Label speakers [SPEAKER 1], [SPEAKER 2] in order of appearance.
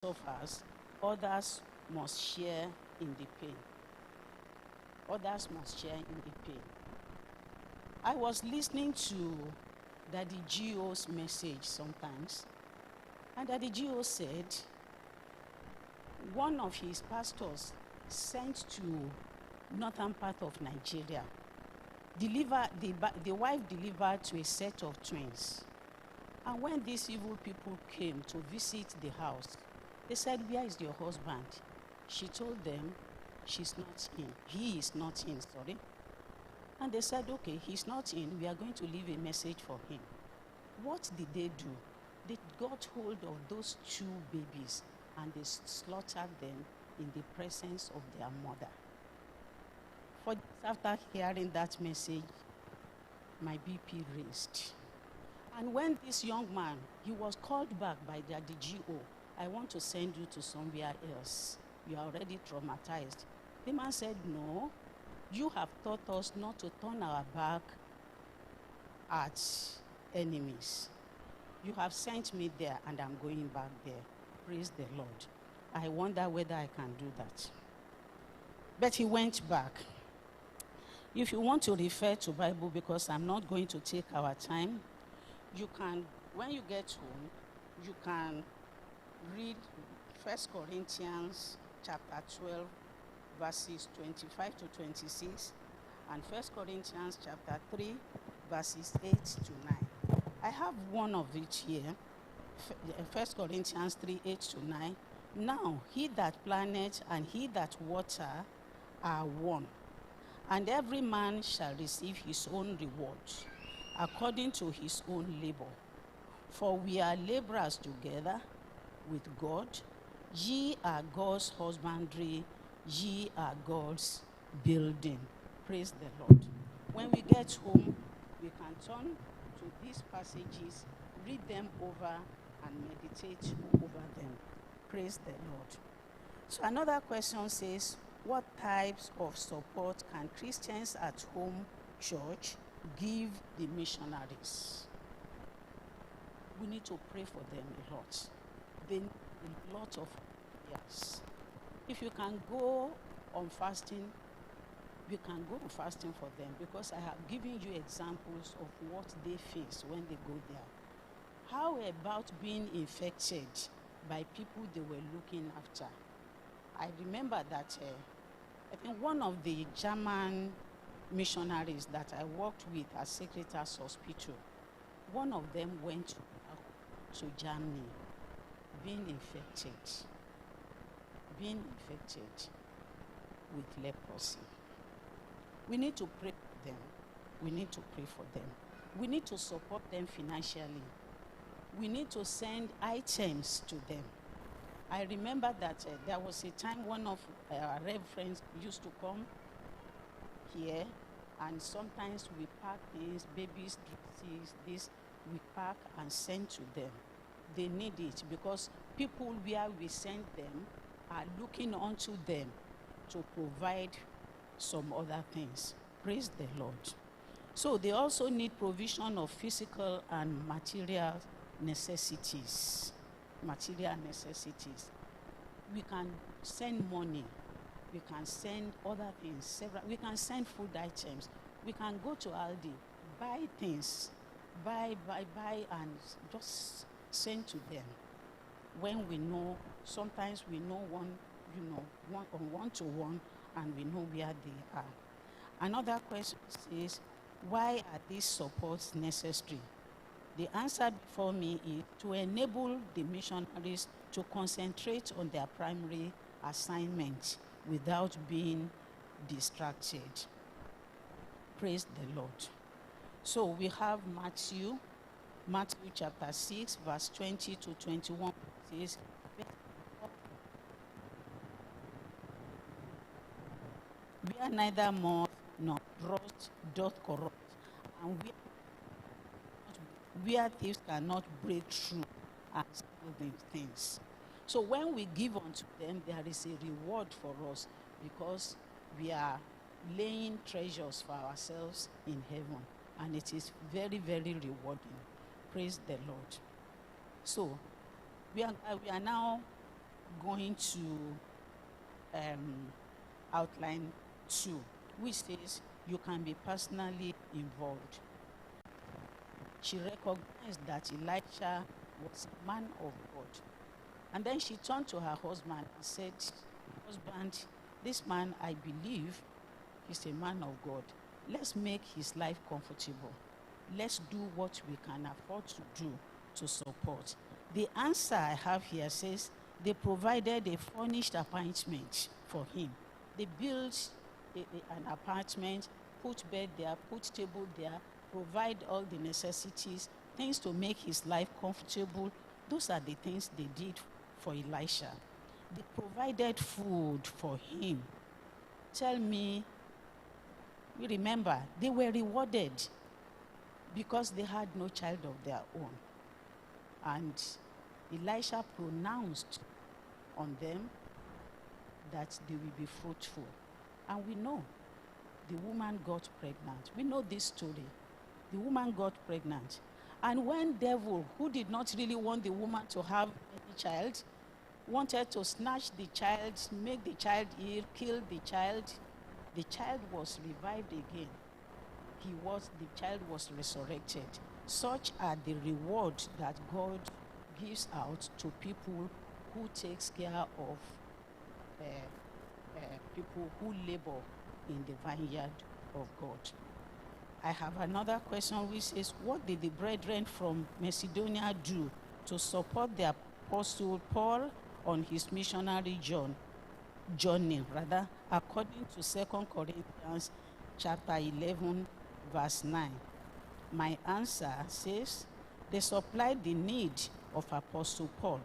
[SPEAKER 1] suffers, others must share in the pain. Others must share in the pain. I was listening to Daddy Gio's message sometimes, and Daddy Gio said one of his pastors sent to northern part of Nigeria. The wife delivered to a set of twins. And when these evil people came to visit the house, they said, "Where is your husband?" She told them, "She's not in. He is not in, sorry." And they said, "Okay, he's not in. We are going to leave a message for him." What did they do? They got hold of those two babies and they slaughtered them in the presence of their mother. For after hearing that message, my BP raised. And when this young man, he was called back by the DGO, "I want to send you to somewhere else. You are already traumatized." The man said, "No, you have taught us not to turn our back at enemies. You have sent me there and I'm going back there." Praise the Lord. I wonder whether I can do that. But he went back. If you want to refer to Bible, because I'm not going to take our time, you can, when you get home, you can read 1 Corinthians chapter 12, verses 25 to 26, and 1 Corinthians chapter 3, verses 8 to 9. I have one of it here, 1 Corinthians 3, 8 to 9. "Now he that planteth and he that water are one, and every man shall receive his own reward, according to his own labor. For we are laborers together with God. Ye are God's husbandry, ye are God's building." Praise the Lord. When we get home, we can turn to these passages, read them over, and meditate over them. Praise the Lord. So another question says, what types of support can Christians at home church give the missionaries? We need to pray for them a lot. They need a lot of prayers. If you can go on fasting, you can go on fasting for them, because I have given you examples of what they face when they go there. How about being infected by people they were looking after? I remember that I think one of the German missionaries that I worked with at Secretary's Hospital, one of them went to Germany being infected with leprosy. We need to pray for them. We need to pray for them. We need to support them financially. We need to send items to them. I remember that there was a time one of our Rev friends used to come here, and sometimes we pack things, babies, dresses, this, we pack and send to them. They need it because people where we send them are looking onto them to provide some other things. Praise the Lord. So they also need provision of physical and material necessities. We can send money. We can send other things. We can send food items. We can go to Aldi, buy things, buy, and just send to them. When we know, sometimes we know one-to-one, and we know where they are. Another question is, why are these supports necessary? The answer before me is to enable the missionaries to concentrate on their primary assignment without being distracted. Praise the Lord. So we have Matthew chapter 6, verse 20 to 21 says, "Where neither moth nor rust doth corrupt, and where thieves cannot break through and steal the things." So when we give unto them, there is a reward for us, because we are laying treasures for ourselves in heaven, and it is very, very rewarding. Praise the Lord. So we are now going to outline 2, which says you can be personally involved. She recognized that Elisha was a man of God. And then she turned to her husband and said, husband, this man, I believe, is a man of God. Let's make his life comfortable. Let's do what we can afford to do to support. The answer I have here says they provided a furnished apartment for him. They built an apartment, put bed there, put table there, provide all the necessities, things to make his life comfortable. Those are the things they did for Elisha. They provided food for him. Tell me, we remember, they were rewarded because they had no child of their own. And Elisha pronounced on them that they will be fruitful. And we know the woman got pregnant. We know this story. The woman got pregnant. And when devil, who did not really want the woman to have any child, wanted to snatch the child, make the child ill, kill the child was revived again. The child was resurrected. Such are the rewards that God gives out to people who takes care of people who labor in the vineyard of God. I have another question which says, what did the brethren from Macedonia do to support the Apostle Paul on his missionary journey, according to 2 Corinthians chapter 11, verse 9? My answer says, they supplied the need of Apostle Paul